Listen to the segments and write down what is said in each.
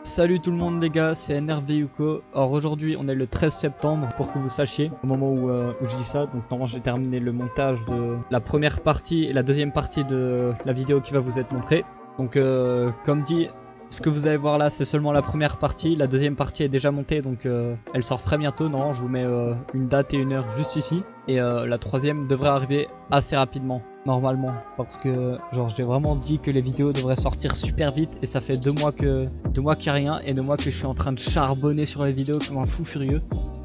Salut tout le monde les gars, c'est NRV Yuko. Alors aujourd'hui on est le 13 septembre pour que vous sachiez au moment où je dis ça. Donc normalement j'ai terminé le montage de la première partie et la deuxième partie de la vidéo qui va vous être montrée. Donc comme dit, ce que vous allez voir là c'est seulement la première partie. La deuxième partie est déjà montée donc elle sort très bientôt. Non, je vous mets une date et une heure juste ici. Et la troisième devrait arriver assez rapidement. Normalement, parce que genre j'ai vraiment dit que les vidéos devraient sortir super vite et ça fait 2 mois qu'il n'y a rien et 2 mois que je suis en train de charbonner sur les vidéos comme un fou furieux.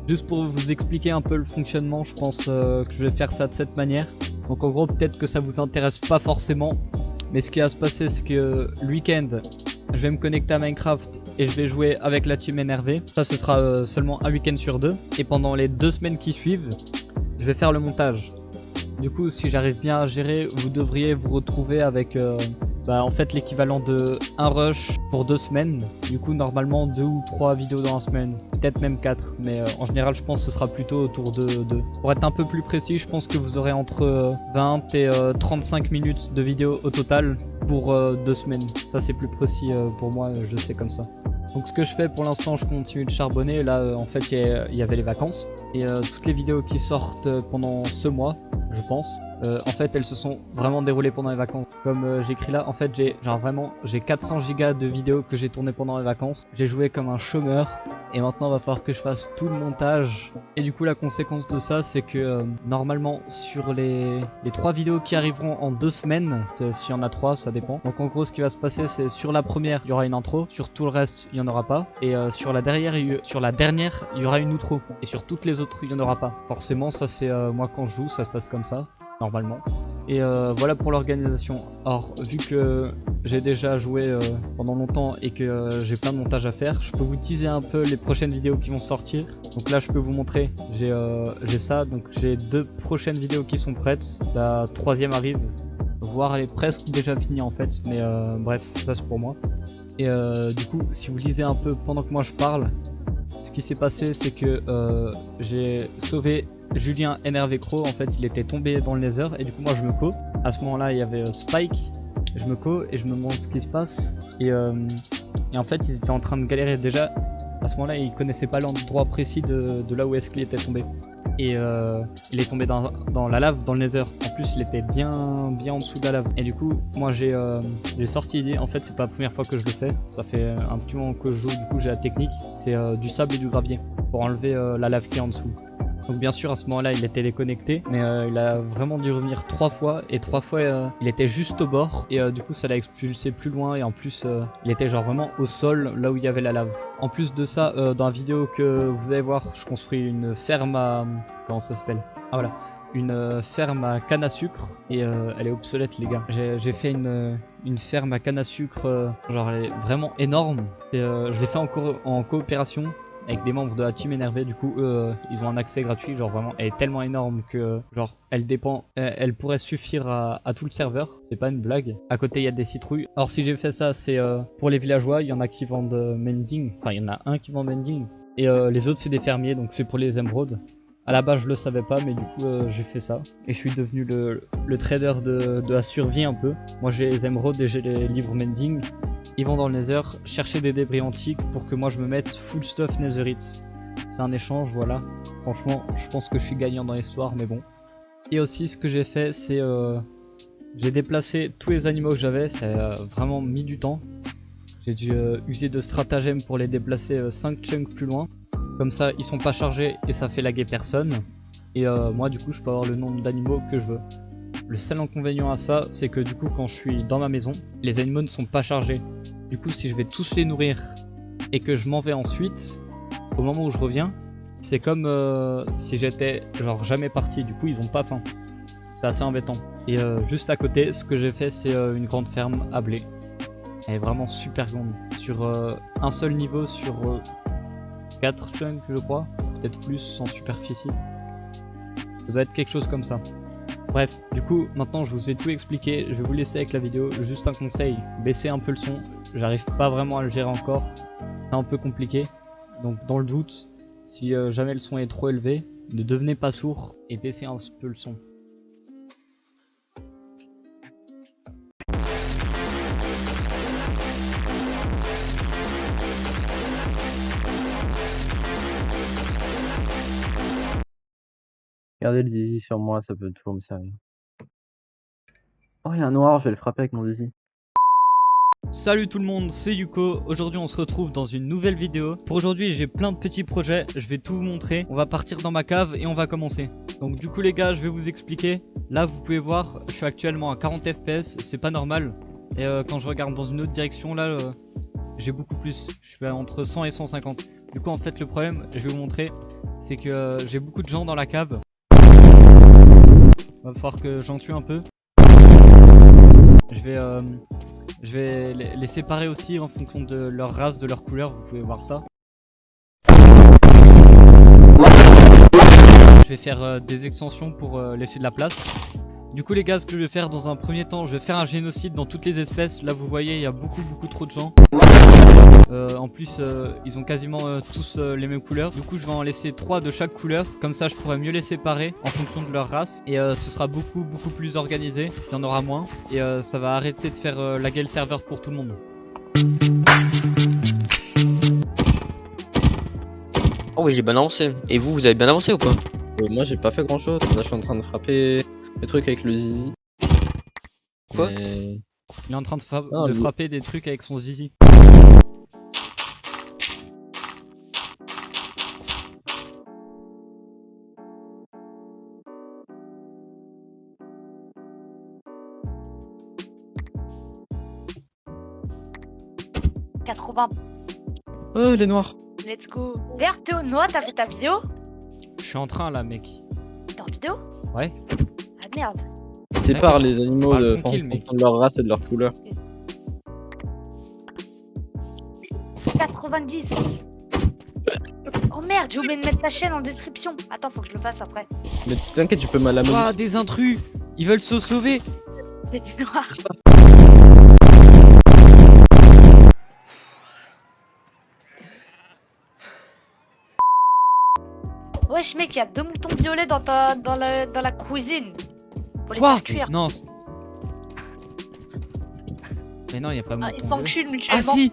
Juste pour vous expliquer un peu le fonctionnement, je pense que je vais faire ça de cette manière. Donc en gros peut-être que ça vous intéresse pas forcément, mais ce qui va se passer c'est que le week-end je vais me connecter à Minecraft et je vais jouer avec la team NRV. Ça ce sera seulement un week-end sur 2 et pendant les 2 semaines qui suivent je vais faire le montage. Du coup, si j'arrive bien à gérer, vous devriez vous retrouver avec en fait l'équivalent de un rush pour 2 semaines. Du coup, normalement 2 ou 3 vidéos dans la semaine, peut-être même 4. Mais en général, je pense que ce sera plutôt autour de 2. Pour être un peu plus précis, je pense que vous aurez entre 20 et 35 minutes de vidéo au total pour 2 semaines. Ça, c'est plus précis pour moi, je sais comme ça. Donc ce que je fais pour l'instant, je continue de charbonner. Là, en fait, il y avait les vacances. Et toutes les vidéos qui sortent pendant ce mois, je pense, en fait, elles se sont vraiment déroulées pendant les vacances. Comme j'écris là, en fait, j'ai 400 gigas de vidéos que j'ai tournées pendant les vacances. J'ai joué comme un chômeur. Et maintenant, il va falloir que je fasse tout le montage. Et du coup, la conséquence de ça, c'est que normalement, sur les 3 vidéos qui arriveront en 2 semaines, s'il y en a 3, ça dépend. Donc en gros, ce qui va se passer, c'est sur la première, il y aura une intro. Sur tout le reste, il n'y en aura pas. Et sur la dernière, il y aura une outro. Et sur toutes les autres, il n'y en aura pas. Forcément, ça c'est moi quand je joue, ça se passe comme ça, normalement. Et voilà pour l'organisation. Alors, vu que j'ai déjà joué pendant longtemps et que j'ai plein de montage à faire, je peux vous teaser un peu les prochaines vidéos qui vont sortir. Donc là, je peux vous montrer, j'ai ça. Donc j'ai 2 prochaines vidéos qui sont prêtes. La 3e arrive, voire elle est presque déjà finie en fait. Mais bref, ça c'est pour moi. Et du coup, si vous lisez un peu pendant que moi je parle, ce qui s'est passé, c'est que j'ai sauvé Julien NRV Crow. En fait, il était tombé dans le Nether et du coup, moi je me co. À ce moment-là, il y avait Spike. Je me co et je me demande ce qui se passe. Et en fait, ils étaient en train de galérer déjà. À ce moment-là, ils connaissaient pas l'endroit précis de là où est-ce qu'il était tombé. Et il est tombé dans la lave, dans le Nether. En plus, il était bien en dessous de la lave. Et du coup, moi j'ai sorti l'idée. En fait, c'est pas la première fois que je le fais. Ça fait un petit moment que je joue. Du coup, j'ai la technique. C'est du sable et du gravier pour enlever la lave qui est en dessous. Donc bien sûr à ce moment-là il était déconnecté, mais il a vraiment dû revenir 3 fois et 3 fois il était juste au bord et du coup ça l'a expulsé plus loin et en plus il était genre vraiment au sol là où il y avait la lave. En plus de ça, dans la vidéo que vous allez voir, je construis une ferme à... comment ça s'appelle? Ah voilà, une ferme à canne à sucre et elle est obsolète les gars. J'ai fait une ferme à canne à sucre, genre elle est vraiment énorme et je l'ai fait en coopération avec des membres de la team NRV. Du coup eux ils ont un accès gratuit, genre vraiment elle est tellement énorme que genre elle pourrait suffire à tout le serveur, c'est pas une blague. À côté il y a des citrouilles. Alors si j'ai fait ça c'est pour les villageois, il y en a qui vendent mending, enfin il y en a un qui vend mending et les autres c'est des fermiers, donc c'est pour les émeraudes. À la base je le savais pas mais du coup j'ai fait ça et je suis devenu le trader de la survie un peu. Moi j'ai les émeraudes et j'ai les livres mending. Ils vont dans le Nether chercher des débris antiques pour que moi je me mette full stuff Netherite. C'est un échange, voilà. Franchement, je pense que je suis gagnant dans l'histoire, mais bon. Et aussi, ce que j'ai fait, c'est j'ai déplacé tous les animaux que j'avais. Ça a vraiment mis du temps. J'ai dû user de stratagèmes pour les déplacer 5 chunks plus loin. Comme ça, ils sont pas chargés et ça fait laguer personne. Et moi, du coup, je peux avoir le nombre d'animaux que je veux. Le seul inconvénient à ça, c'est que du coup quand je suis dans ma maison, les animaux ne sont pas chargés. Du coup si je vais tous les nourrir et que je m'en vais ensuite, au moment où je reviens, c'est comme si j'étais genre jamais parti, du coup ils ont pas faim. C'est assez embêtant. Et juste à côté, ce que j'ai fait c'est une grande ferme à blé. Elle est vraiment super grande. Sur un seul niveau, sur 4 chunks je crois, peut-être plus en superficie. Ça doit être quelque chose comme ça. Bref, du coup, maintenant je vous ai tout expliqué, je vais vous laisser avec la vidéo. Juste un conseil, baissez un peu le son, j'arrive pas vraiment à le gérer encore, c'est un peu compliqué. Donc dans le doute, si jamais le son est trop élevé, ne devenez pas sourd et baissez un peu le son. Regardez le zizi sur moi, ça peut toujours me servir. Oh, il y a un noir, je vais le frapper avec mon zizi. Salut tout le monde, c'est Yuko. Aujourd'hui on se retrouve dans une nouvelle vidéo. Pour aujourd'hui j'ai plein de petits projets, je vais tout vous montrer. On va partir dans ma cave et on va commencer. Donc du coup les gars, je vais vous expliquer. Là vous pouvez voir, je suis actuellement à 40 fps, c'est pas normal. Et quand je regarde dans une autre direction là, j'ai beaucoup plus. Je suis entre 100 et 150. Du coup en fait le problème, je vais vous montrer, c'est que j'ai beaucoup de gens dans la cave. Va falloir que j'en tue un peu. Je vais les séparer aussi en fonction de leur race, de leur couleur, vous pouvez voir ça. Je vais faire des extensions pour laisser de la place. Du coup les gars, ce que je vais faire dans un premier temps, je vais faire un génocide dans toutes les espèces. Là vous voyez, il y a beaucoup trop de gens. En plus, ils ont quasiment tous les mêmes couleurs. Du coup je vais en laisser 3 de chaque couleur. Comme ça je pourrai mieux les séparer en fonction de leur race. Et ce sera beaucoup plus organisé. Il y en aura moins. Et ça va arrêter de faire laguer le serveur pour tout le monde. Oh oui, j'ai bien avancé. Et vous avez bien avancé ou pas? Moi j'ai pas fait grand chose, là je suis en train de frapper les trucs avec le zizi. Quoi? Mais... Il est en train de frapper des trucs avec son zizi. Oh, il est noir. Let's go. D'ailleurs, Théo, Noah, t'as fait ta vidéo? Je suis en train là mec. T'es en vidéo? Ouais. Ah merde. Sépare les animaux Parle de, tranquille, en mec. fonction de leur race et de leur couleur. 90. Oh merde, j'ai oublié de mettre ta chaîne en description. Attends, faut que je le fasse après. Mais t'inquiète, tu peux mal la Ouah, des intrus! Ils veulent se sauver! C'est du noir. Wesh mec, il y a 2 moutons violets dans la cuisine. Faut les Quoi? faire cuire. Non. Mais non, il y a pas Ah, de ils mouton s'enculent bleu. Ah mutuellement. si!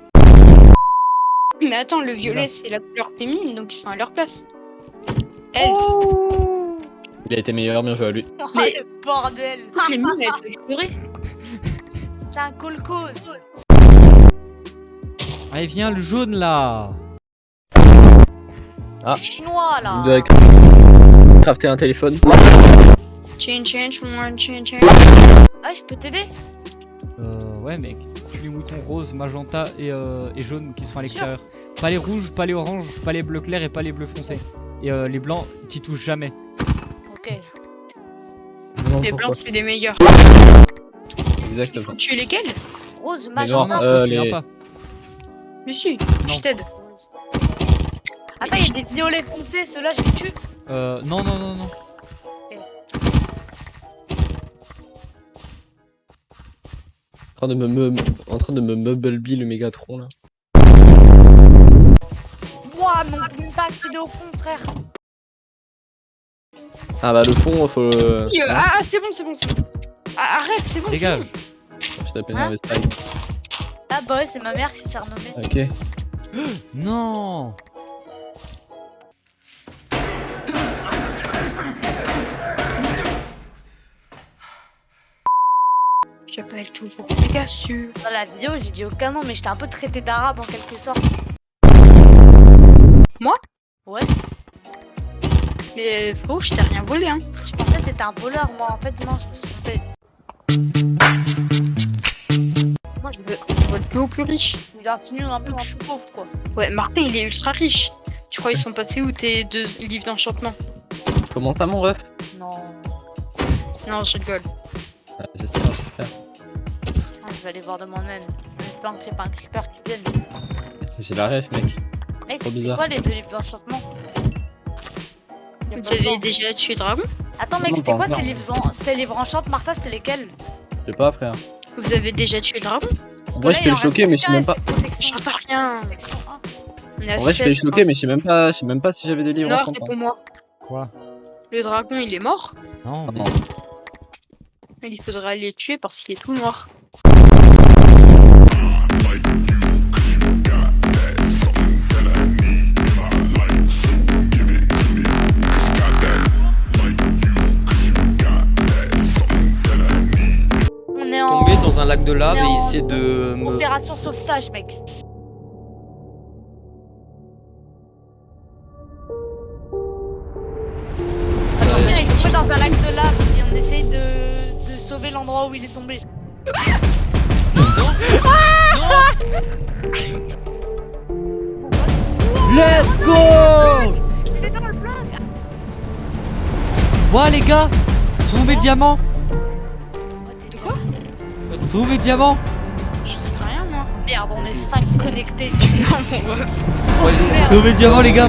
Mais attends, le violet Voilà. c'est la couleur féminine donc ils sont à leur place. Elle, Oh, Il a été meilleur, bien joué à lui. oh Mais- le bordel. toutes les mines elles sont explorées. C'est un kolkhoz. Allez, viens le jaune là! Ah. Chinois là. Vous devez crafter un téléphone. Change, one, change. Ah, je peux t'aider? Ouais mec, tu les moutons roses, magenta et jaunes qui sont à Sûr. l'extérieur. Pas les rouges, pas les oranges, pas les bleus clairs et pas les bleus foncés. Et les blancs, t'y touches jamais. Ok. Les blancs c'est les meilleurs. Exactement. Tu es lesquels? Rose, Les Non, magenta. noirs, toi, tu viens les- pas. Monsieur, Non. je t'aide. Attends, il y a des violets foncés, ceux-là je les tue. Non. En train de me meubleby le Mégatron là. Moi, mais on peut même pas accéder au fond, frère. Ah bah le fond, faut... Ah c'est bon. Ah, arrête, c'est bon. Dégage. Je t'appelle Hein un Vestaille. Ah bah ouais, c'est ma mère qui s'est renommée. Ok. Non. J'appelle toujours Pegasus. Dans la vidéo, j'ai dit aucun nom, mais j'étais un peu traité d'arabe en quelque sorte. Moi? Ouais. Mais frérot, je t'ai rien volé hein. Je pensais que t'étais un voleur, moi. En fait, non, je me suis trompée. Moi je vole que aux plus riches. Il insinue un peu que je suis pauvre, quoi. Ouais, Martin il est ultra riche. Tu crois ils sont passés où tes 2 livres d'enchantement? Comment ça mon ref? Non. Non, je rigole. Ah, j'espère. Ah, je vais aller voir de moi-même. J'espère que c'est pas un creeper qui vienne. J'ai la ref mec. Mec, Trop c'était bizarre. quoi les 2 livres d'enchantement? Y a Vous pas de avez temps. déjà tué Dragon? Attends, mec, Non, c'était pas quoi encore. tes livres enchantes, Martha? C'était lesquels? Je sais pas frère. Vous avez déjà tué le dragon? Parce Moi, là, je il fais en le choquer, reste mais je sais qu'un même et pas. c'est protection. Je sais pas rien. Protection 1. On a En vrai je fais les 7. choquer mais je sais même pas si j'avais des livres Non, en France. réponds-moi. Quoi? Le dragon il est mort. Non, mais... Non. Il faudra aller le tuer parce qu'il est tout noir. essayer de me... Opération sauvetage, mec. Attends, viens, il faut dans un lac de lave et on essaye de sauver l'endroit où il est tombé. Vous, what? Let's go! Il est dans le bloc. Ouah les gars, sont où mes diamants? De quoi? Sont où mes diamants? Je sais rien moi. Merde, on est 5 connectés. Non, mon ref. Ouais, Sont où mes diamants les gars?